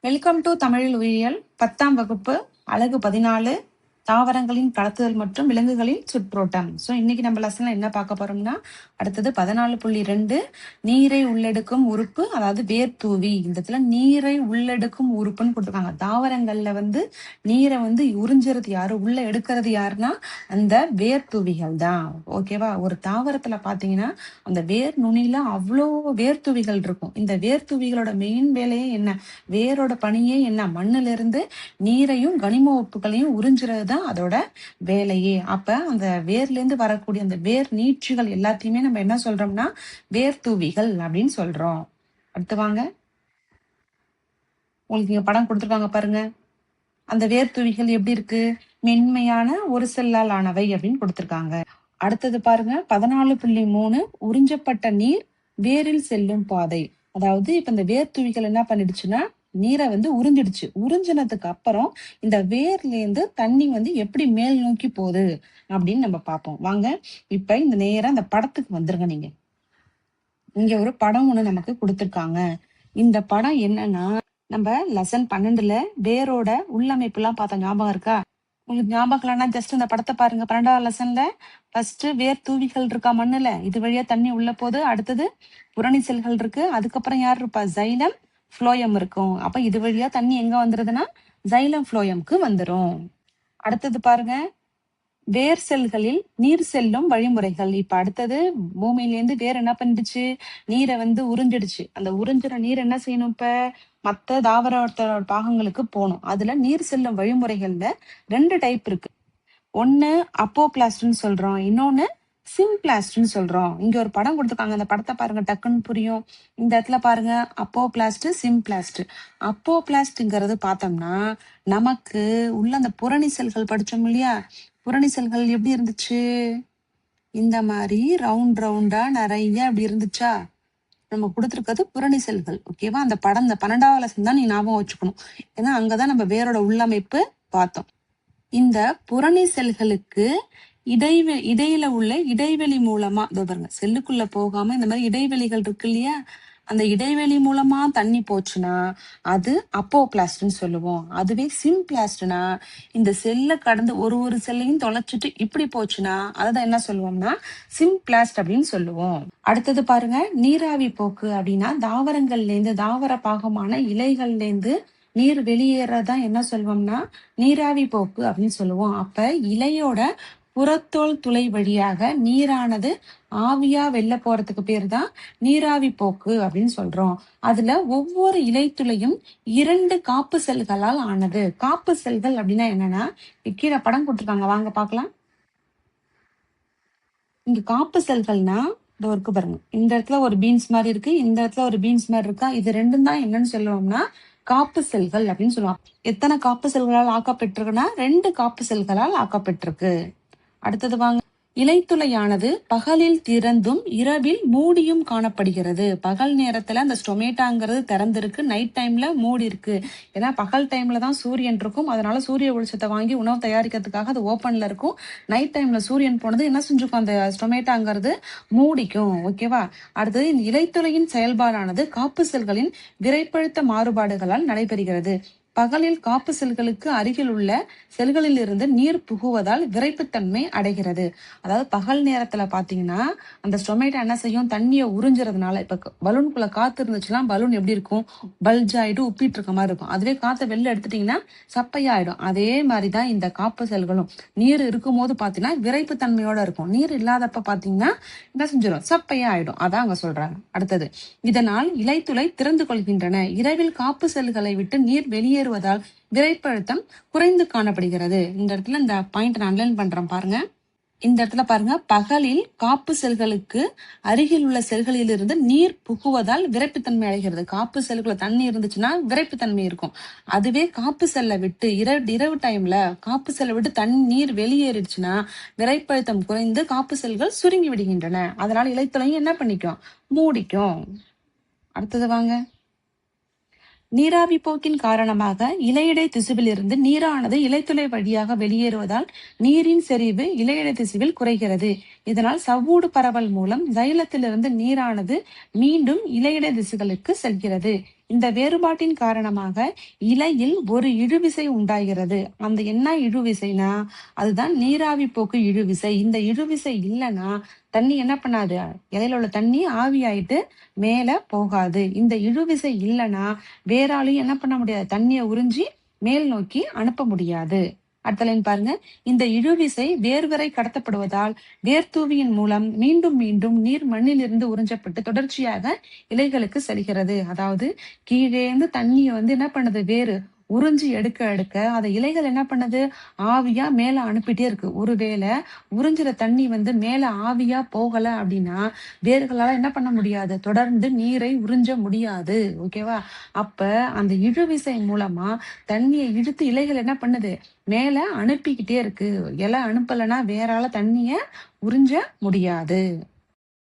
Welcome to தமிழில் உயிரியல் 10ஆம் வகுப்பு அலகு 14 தாவரங்களின் கடத்துதல் மற்றும் விலங்குகளின் சுற்றோட்டம். ஸோ இன்னைக்கு நம்ம லெசன்ல என்ன பார்க்க போறோம்னா அடுத்தது 14.2 நீரை உள்ளெடுக்கும் உறுப்பு, அதாவது வேர்த்தூவி. இந்த இடத்துல நீரை உள்ளெடுக்கும் உறுப்புன்னு கொடுத்துருக்காங்க. தாவரங்கள்ல நீரை உறிஞ்சுறது யாரு, உள்ள எடுக்கிறது யாருன்னா அந்த வேர்த்தூவிகள் தான். ஓகேவா? ஒரு தாவரத்துல பாத்தீங்கன்னா அந்த வேர் நுனியில அவ்வளோ வேர்த்தூவிகள் இருக்கும். இந்த வேர்த்தூவிகளோட மெயின் வேலையே என்ன, வேரோட பணியே என்ன, மண்ணுல இருந்து நீரையும் கனிம உப்புகளையும் உறிஞ்சுறது தான் அதோட வேலையே. அப்ப அந்த வேர்ல இருந்து வரக்கூடிய அந்த வேர் நீட்சிகள் எல்லாத்தையுமே நம்ம என்ன சொல்றோம்னா வேர்த்தூவிகள் அப்படின்னு சொல்றோம். அடுத்து வாங்க, உங்களுக்கு இங்க படம் கொடுத்துருக்காங்க பாருங்க. அந்த வேர்த்தூவிகள் எப்படி இருக்கு, மென்மையான ஒரு செல்லால் ஆனவை அப்படின்னு கொடுத்திருக்காங்க. அடுத்தது பாருங்க 14.3 உறிஞ்சப்பட்ட நீர் வேரில் செல்லும் பாதை. அதாவது இப்ப இந்த வேர்த்தூவிகள் என்ன பண்ணிடுச்சுன்னா நீரை உறிஞ்சிடுச்சு. உறிஞ்சினதுக்கு அப்புறம் இந்த வேர்ல இருந்து தண்ணி எப்படி மேல் நோக்கி போகுது அப்படின்னு நம்ம பார்ப்போம். வாங்க இப்ப இந்த நேரம் அந்த படத்துக்கு வந்துருங்க. நீங்க இங்க ஒரு படம் ஒண்ணு நமக்கு கொடுத்திருக்காங்க. இந்த படம் என்னன்னா, நம்ம லெசன் 12ல வேரோட உள்ளமைப்பு எல்லாம் பார்த்த ஞாபகம் இருக்கா? உங்களுக்கு ஞாபகம் இல்லைன்னா ஜஸ்ட் இந்த படத்தை பாருங்க. 12ஆம் லெசன்ல ஃபர்ஸ்ட் வேர் தூவிகள் இருக்கா மண்ணுல, இது வழியா தண்ணி உள்ள போகுது. அடுத்தது புரணி செல்கள் இருக்கு. அதுக்கப்புறம் யார் இருப்பா, ஜைலம் ஃப்ளோயம் இருக்கும். அப்ப இது வழியா தண்ணி எங்க வந்துருதுன்னா ஜைலம் ஃப்ளோயம்க்கு வந்துரும். அடுத்தது பாருங்க, வேர் செல்களில் நீர் செல்லும் வழிமுறைகள். இப்ப அடுத்தது பூமியிலேருந்து வேர் என்ன பண்ணிடுச்சு, நீரை உறிஞ்சிடுச்சு. அந்த உறிஞ்சுற நீர் என்ன செய்யணும், இப்ப மத்த தாவரத்தோட பாகங்களுக்கு போகணும். அதுல நீர் செல்லும் வழிமுறைகள்ல 2 டைப் இருக்கு. ஒண்ணு அப்போபிளாஸ்ட்னு சொல்றோம், இன்னொன்னு சிம்பிளாஸ்ட்னு சொல்றோம். இங்க ஒரு படம் கொடுத்துருக்காங்க, அந்த படத்தை பாருங்க, டக்குன்னு புரியும். இந்த இடத்துல பாருங்க, அப்போபிளாஸ்ட் சிம்பிளாஸ்ட். அப்போபிளாஸ்ட்ங்கிறது பார்த்தோம்னா நமக்கு உள்ள அந்த புரணி செல்கள் படிச்சோம் இல்லையா, புரணி செல்கள் எப்படி இருந்துச்சு, இந்த மாதிரி ரவுண்ட் ரவுண்டா நிறைய அப்படி இருந்துச்சா. நம்ம கொடுத்துருக்கிறது புரணி செல்கள். ஓகேவா? அந்த படம் இந்த 12ஆம் லெசன் தான் நீ ஞாபகம் வச்சுக்கணும். ஏன்னா அங்கதான் நம்ம வேரோட உள்ளமைப்பு பார்த்தோம். இந்த புரணி செல்களுக்கு இடையில உள்ள இடைவெளி மூலமா, பாருங்க, செல்லுக்குள்ள போகாம இந்த மாதிரி இடைவெளிகள் இருக்கு இல்லையா, அந்த இடைவெளி மூலமா தண்ணி போச்சுன்னா அது அப்போபிளாஸ்ட்னு சொல்லுவோம். அதுவே சிம்பிளாஸ்ட்னா இந்த செல்லை கடந்து ஒரு செல்லையும் தொலைச்சிட்டு இப்படி போச்சுன்னா அதான் என்ன சொல்லுவோம்னா சிம்பிளாஸ்ட் அப்படின்னு சொல்லுவோம். அடுத்தது பாருங்க, நீராவி போக்கு அப்படின்னா தாவரங்கள்ல இருந்து, தாவர பாகமான இலைகள்ல இருந்து நீர் வெளியேறதான் என்ன சொல்லுவோம்னா நீராவி போக்கு அப்படின்னு சொல்லுவோம். அப்ப இலையோட புறத்தோல் துளை வழியாக நீரானது ஆவியா வெளில போறதுக்கு பேர் தான் நீராவி போக்கு அப்படின்னு சொல்றோம். அதுல ஒவ்வொரு இலைத்துளையும் 2 காப்பு செல்களால் ஆனது. காப்பு செல்கள் அப்படின்னா என்னன்னா, கீழே படம் கொடுத்துருக்காங்க, வாங்க பார்க்கலாம். இங்க காப்பு செல்கள்னா இருக்கு பாருங்க, இந்த இடத்துல ஒரு பீன்ஸ் மாதிரி இருக்கு, இந்த இடத்துல ஒரு பீன்ஸ் மாதிரி இருக்கா, இது ரெண்டும் தான் என்னன்னு சொல்லுவோம்னா காப்பு செல்கள் அப்படின்னு சொல்லுவாங்க. எத்தனை காப்பு செல்களால் ஆக்கப்பட்டிருக்குன்னா 2 காப்பு செல்களால் ஆக்கப்பட்டிருக்கு. அடுத்தது வாங்க, இலைத்துளையானது பகலில் திறந்தும் இரவில் மூடியும் காணப்படுகிறது. பகல் நேரத்துல அந்த ஸ்டொமேட்டாங்கிறது திறந்திருக்கு, நைட் டைம்ல மூடி இருக்கு. ஏன்னா பகல் டைம்ல தான் சூரியன் இருக்கும், அதனால சூரிய வெளிச்சத்தை வாங்கி உணவு தயாரிக்கிறதுக்காக அது ஓப்பன்ல இருக்கும். நைட் டைம்ல சூரியன் போனது என்ன செஞ்சுக்கும், அந்த ஸ்டொமேட்டாங்கிறது மூடிக்கும். ஓகேவா? அடுத்தது, இந்த இலைத்துளையின் செயல்பாடானது காப்பு செல்களின் விரைப்பழுத்த மாறுபாடுகளால் நடைபெறுகிறது. பகலில் காப்பு செல்களுக்கு அருகில் உள்ள செல்களில் இருந்து நீர் புகுவதால் விரைப்புத்தன்மை அடைகிறது. அதாவது பகல் நேரத்துல பாத்தீங்கன்னா அந்த ஸ்டொமேட்டோ என்ன செய்யும், தண்ணியை உறிஞ்சுறதுனால, இப்ப பலூனுக்குள்ள காத்து இருந்துச்சுன்னா பலூன் எப்படி இருக்கும், பல்ஜ் ஆயிடும், உப்பிட்டு இருக்க மாதிரி இருக்கும். அதுவே காத்தை வெளில எடுத்துட்டீங்கன்னா சப்பையாயிடும். அதே மாதிரிதான் இந்த காப்பு செல்களும். நீர் இருக்கும் போது பாத்தீங்கன்னா விரைப்பு தன்மையோட இருக்கும், நீர் இல்லாதப்ப பாத்தீங்கன்னா என்ன செஞ்சிடும், சப்பையா ஆயிடும். அதான் அங்க சொல்றாங்க. அடுத்தது, இதனால் இலைத்துளை திறந்து கொள்கின்றன. இரவில் காப்பு செல்களை விட்டு நீர் வெளியேறுவதால் விரைப்பழுத்தம் குறைந்து காணப்படுகிறது. இந்த இடத்துல இந்த பாயிண்ட் நான் அண்டர்லைன் பண்றேன் பாருங்க. இந்த இடத்துல பாருங்க, பகலில் காப்பு செல்களுக்கு அருகில் உள்ள செல்களில் இருந்து நீர் புகுவதால் விரைப்புத்தன்மை அடைகிறது. காப்பு செல்குள்ள தண்ணி இருந்துச்சுன்னா விரைப்புத்தன்மை இருக்கும். அதுவே காப்பு செல்லை விட்டு இரவு டைம்ல காப்பு செல்லை விட்டு நீர் வெளியேறிடுச்சுன்னா விரைப்பழுத்தம் குறைந்து காப்பு செல்கள் சுருங்கி விடுகின்றன. அதனால இலைத்துளையும் என்ன பண்ணிக்கும், மூடிக்கும். அடுத்தது வாங்க, நீராவி போக்கின் காரணமாக இலையிடை திசுவில் இருந்து நீரானது இலைத்துளை வழியாக வெளியேறுவதால் நீரின் செறிவு இலையிடை திசுவில் குறைகிறது. இதனால் சவ்வூடு பரவல் மூலம் ஜைலத்திலிருந்து நீரானது மீண்டும் இலையிடை திசுகளுக்கு செல்கிறது. இந்த வேறுபாட்டின் காரணமாக இலையில் ஒரு இழுவிசை உண்டாகிறது. அந்த என்ன இழுவிசைனா அதுதான் நீராவி போக்கு இழுவிசை. இந்த இழுவிசை இல்லைன்னா தண்ணி என்ன பண்ணாது, இலையில உள்ள தண்ணி ஆவியாயிட்டு மேல போகாது. இந்த இழுவிசை இல்லைன்னா வேறாலையும் என்ன பண்ண முடியாது, தண்ணியை உறிஞ்சி மேல் நோக்கி அனுப்ப முடியாது. அடுத்த லைன் பாருங்க. இந்த இழுவிசை வேர்வரை கடத்தப்படுவதால் வேர்த்தூவியின் மூலம் மீண்டும் மீண்டும் நீர் மண்ணிலிருந்து உறிஞ்சப்பட்டு தொடர்ச்சியாக இலைகளுக்கு செல்கிறது. அதாவது கீழே இருந்து தண்ணியை என்ன பண்ணுது, வேறு உறிஞ்சி எடுக்க எடுக்க அதை இலைகள் என்ன பண்ணுது, ஆவியா மேல அனுப்பிட்டே இருக்கு. ஒருவேளை உறிஞ்சுற தண்ணி மேல ஆவியா போகல அப்படின்னா வேர்களால என்ன பண்ண முடியாது, தொடர்ந்து நீரை உறிஞ்ச முடியாது. ஓகேவா? அப்ப அந்த இழுவிசை மூலமா தண்ணியை இழுத்து இலைகள் என்ன பண்ணுது, மேல அனுப்பிக்கிட்டே இருக்கு. இலை அனுப்பலைன்னா வேறால தண்ணிய உறிஞ்ச முடியாது.